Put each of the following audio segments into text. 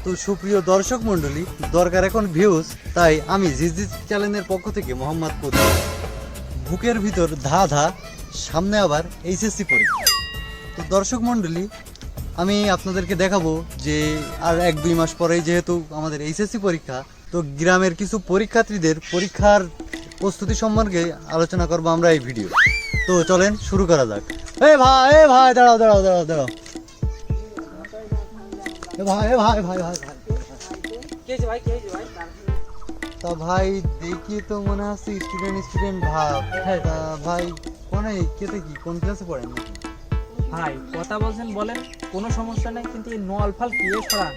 তো সুপ্রিয় দর্শক মণ্ডলী, দরকার এখন ভিউজ, তাই আমি জিজি চ্যানেলের পক্ষ থেকে মোহাম্মদ কবি, বুকের ভিতর ধা ধা, সামনে আবার এইচএসসি পরীক্ষা। তো দর্শক মণ্ডলী, আমি আপনাদেরকে দেখাবো যে আর 1-2 মাস পরেই যেহেতু আমাদের এইচএসসি পরীক্ষা, তো গ্রামের কিছু পরীক্ষার্থীদের পরীক্ষার প্রস্তুতি সম্পর্কে আলোচনা করবো আমরা এই ভিডিও। তো চলেন শুরু করা যাক। ভাই দাঁড়াও দাঁড়াও দাঁড়াও দাঁড়াও তা ভাই দেখি তো মনে হচ্ছে স্টুডেন্ট ভাব। তা ভাই কোনে কেতে কি কোন ক্লাসে পড়েন নাকি? ভাই কথা বলছেন বলেন, কোনো সমস্যা নেই, কিন্তু এই নোয়াল ফাল কি সরান।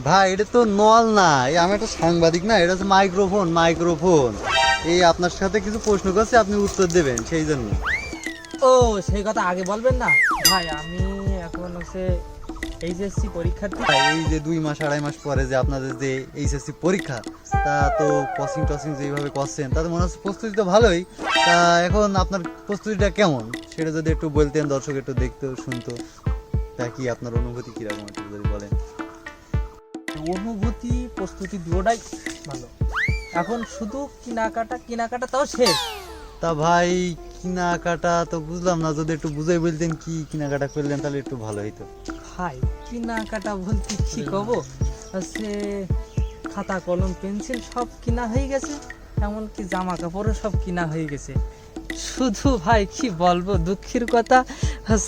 ভাই এটা তো নল না, আমি একটা সাংবাদিক না, এটা হচ্ছে মাইক্রোফোন। এই আপনার সাথে কিছু প্রশ্ন করছে, আপনি উত্তর দেবেন সেই জন্য। ও সেই কথা আগে বলবেন না ভাই, আমি এখন হচ্ছে এইচএসসি পরীক্ষার্থী। এই যে 2-2.5 মাস পরে যে আপনাদের যে এইচএসসি পরীক্ষা, তা তো কোচিং যেভাবে করছেন তাতে মনে হচ্ছে প্রস্তুতি তো ভালোই। তা এখন আপনার প্রস্তুতিটা কেমন সেটা যদি একটু বলতেন, দর্শক একটু দেখতো শুনতো, তা কি আপনার অনুভূতি কিরকম একটু যদি বলেন। অনুভূতি প্রস্তুতি দুটোটাই ভালো, এখন শুধু কেনাকাটা তাও শেষ। তা ভাই কেনাকাটা তো বুঝলাম না, যদি একটু বুঝাই বলতেন কি কেনাকাটা করলেন তাহলে একটু ভালো হইতো। ভাই কেনাকাটা বলতে কি কব, সে খাতা কলম পেন্সিল সব কিনা হয়ে গেছে, এমনকি জামা কাপড়ও সব কিনা হয়ে গেছে। শুধু ভাই কি বলবো দুঃখের কথা,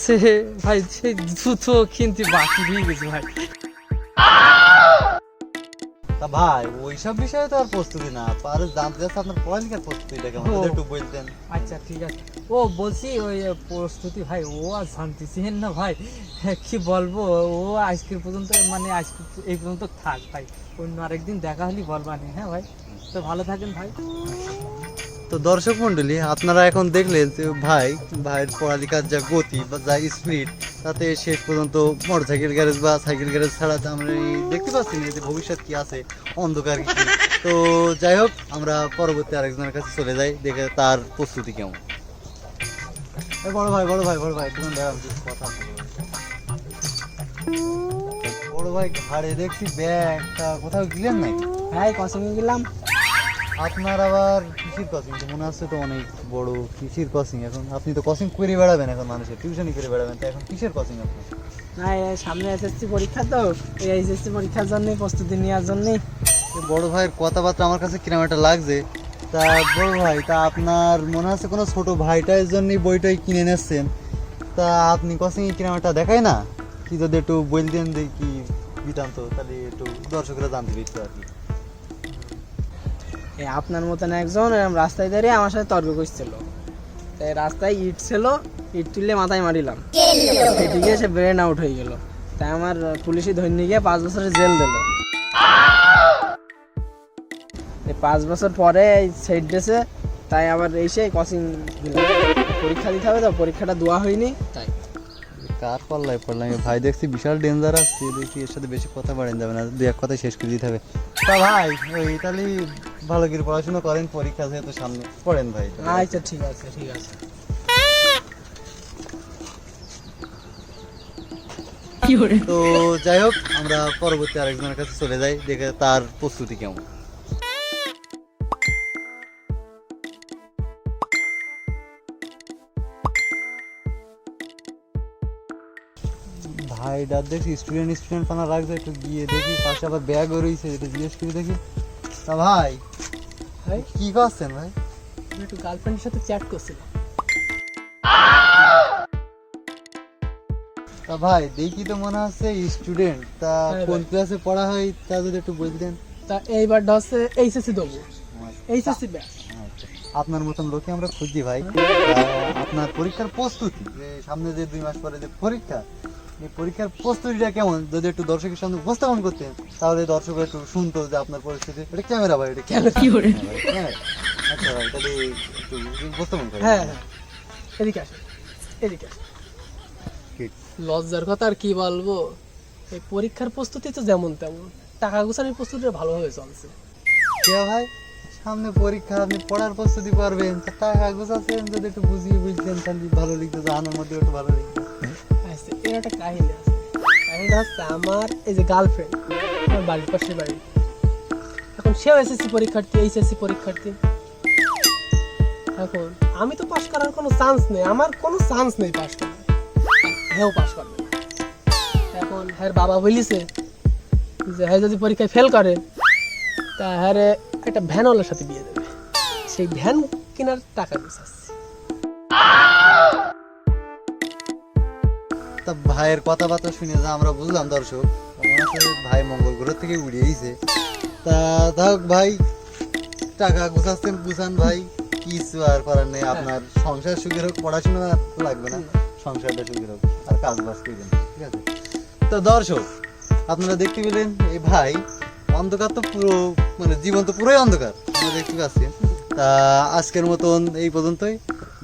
সে ভাই সেই জুতো কিনতে বাকি দিয়ে গেছে ভাই। তা ভাই ওইসব বিষয়ে তো আর প্রস্তুতি না, আর জানতে চাচ্ছে আপনার পড়ালেখার প্রস্তুতিটা কেমন যদি একটু বলতেন। আচ্ছা ঠিক আছে, ও বলছি ওই প্রস্তুতি ভাই ও আর জানতেছেন না ভাই, কি বলবো, ও আজকের পর্যন্ত মানে আজকে এই পর্যন্ত থাক ভাই, অন্য আরেকদিন দেখা হলে বলবানি। হ্যাঁ ভাই, তো ভালো থাকেন ভাই। তো দর্শক মন্ডলী, আপনারা এখন দেখলেন যে ভাইয়ের পড়ালেখার যা গতি বা যা স্পিড, তাতে শেষ পর্যন্ত মোটরসাইকেল গ্যারেজ বা সাইকেল গ্যারেজ ছাড়া আমরা দেখতে পাচ্ছি না যে ভবিষ্যৎ কি আছে, অন্ধকার কি। তো যাই হোক, আমরা পরবর্তী আরেকজনের কাছে চলে যাই, দেখে তার প্রস্তুতি কেমন। বড় ভাই তুমি দাঁড়ান, কথা বড় ভাই, ঘাড়ে দেখছি ব্যাগটা, কোথাও গেলেন নাকি? হ্যাঁ কোচিং গেলাম। আপনার আবার কৃষির কোচিং তো মনে হচ্ছে, তো অনেক বড় কৃষির কোচিং। এখন আপনি তো কোচিং করে বেড়াবেন, এখন মানুষের টিউশনই করে বেড়াবেন, তো এখন কিসের কোচিং আপনি? না সামনে এসএসসি পরীক্ষা, তো এই এসএসসি পরীক্ষার জন্যই প্রস্তুতি নেওয়ার জন্যই। বড় ভাইয়ের কথাবার্তা আমার কাছে কিরম একটা লাগছে। তা বড় ভাই, তা আপনার মনে হচ্ছে কোনো ছোট ভাইটার জন্যই বইটাই কিনে নিচ্ছেন, তা আপনি কোচিং কিরম একটা দেখায় না, কি যদি একটু বলতেন যে কি বৃত্তান্ত, তাহলে একটু দর্শকরা জানতে পারতো আর কি। আপনার মতন একজন এরকম রাস্তায় দাঁড়িয়ে আমার সাথে তর্ক করছিল, তাই রাস্তায় ইট ছিল, ইট তুললে মাথায় মারিলাম, এদিকে সে ব্রেন আউট হয়ে গেল, তাই আমার পুলিশে ধরে নিয়ে গিয়ে 5 বছরের জেল দিল। 5 বছর পরে এই সাইড ডেসে তাই আবার এসে কোচিং দিলাম, পরীক্ষা দিতে হবে, তো পরীক্ষাটা দেওয়া হয়নি তাই। কার পাল্লায় পড়লাম ভাই, দেখছি বিশাল ডেঞ্জার আসছে, দেখি এর সাথে বেশি কথা বাড়েন যাবে না, 2-1 কথায় শেষ করে দিতে হবে। তা ভাই ওই তাহলে ভালো করে পড়াশোনা করেন, পরীক্ষা যেহেতু সামনে, পড়েন ভাই। আচ্ছা ঠিক আছে। তো যাই হোক, আমরা পরবর্তী আরেকজনের কাছে চলে যাই, দেখে তার প্রস্তুতি কেমন। ভাই ডাক দেখছি স্টুডেন্ট পানা রাখছে, একটু গিয়ে দেখি, পাশে আবার ব্যাগও রয়েছে, এটা জিজ্ঞেস করে দেখি। তা ভাই কি করছেন ভাই? একটু গার্লফ্রেন্ডের সাথে চ্যাট করছিলাম। তা ভাই দেখি তো মনে হচ্ছে স্টুডেন্ট, তা কোন ক্লাসে পড়া হয় তা যদি একটু বলতেন। তা এইবারটা হচ্ছে এইচএসসি দেবো, এইচএসসি ব্যাচ। আপনার মতন লোকে আমরা খুঁজি ভাই। আপনার পরীক্ষার প্রস্তুতি, যে সামনে যে 2 মাস পরে যে পরীক্ষা, এই পরীক্ষার প্রস্তুতিটা কেমন যদি একটু দর্শকের সামনে উপস্থাপন করতেন, তাহলে দর্শক একটু শুনতো যে আপনার পরিস্থিতি। এটা ক্যামেরা ভাই, এটা ক্যামেরা। আচ্ছা ভাই, তাহলে একটু উপস্থাপন করেন। হ্যাঁ এদিকে আসে। লজ্জার কথা আর কি বলবো, এই পরীক্ষার প্রস্তুতি তো যেমন তেমন, টাকা গোছানোর প্রস্তুতিটা ভালোভাবে চলছে। কে ভাই, সামনে পরীক্ষা, আপনি পড়ার প্রস্তুতি পারবেন, টাকা গোছাচ্ছেন, যদি একটু বুঝিয়ে বুঝতেন তাহলে ভালো লিখতে, জানানোর মধ্যে একটু ভালো লিখতে। এর একটা কাহিনী আছে, কাহিনীটা হচ্ছে আমার এই যে গার্লফ্রেন্ড, আমার বাড়ির পাশের বাড়ি, এখন সেও এসএসসি পরীক্ষার্থী, এইচএসসি পরীক্ষার্থী। এখন আমি তো পাশ করার কোনো চান্স নেই, আমার কোনো চান্স নেই পাশ করার, হেও পাশ করবে না। এখন হ্যাঁ বাবা বলিছে যে হ্যাঁ যদি পরীক্ষায় ফেল করে তা হ্যাঁ একটা ভ্যানওয়ালার সাথে বিয়ে দেবে, সেই ভ্যান কেনার টাকা দিচ্ছে। তা ভাইয়ের কথাবার্তা শুনে যা আমরা বুঝলাম দর্শক, মনে হচ্ছে ভাই মঙ্গল গ্রহ থেকে উড়ে এসেছে। তা থাক ভাই, টাকা গুছাচ্ছেন গুছান ভাই, কিছু আর করার নেই। আপনার সংসার সুখের হোক, পড়াশোনা লাগবে না, সংসারটা সুখের হোক, আর কাজ বাজ করবেন, ঠিক আছে? তো দর্শক আপনারা দেখতে পেলেন এই ভাই অন্ধকার তো পুরো, মানে জীবন তো পুরোই অন্ধকার আমরা দেখতে পাচ্ছি। তা আজকের মতন এই পর্যন্তই,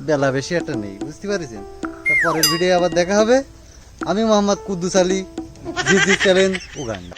বেলা বেশি একটা নেই, বুঝতে পারছেন? তা পরের ভিডিও আবার দেখা হবে। আমি মোহাম্মদ কুদ্দুস আলী, জি চ্যানেল উগান্ডা।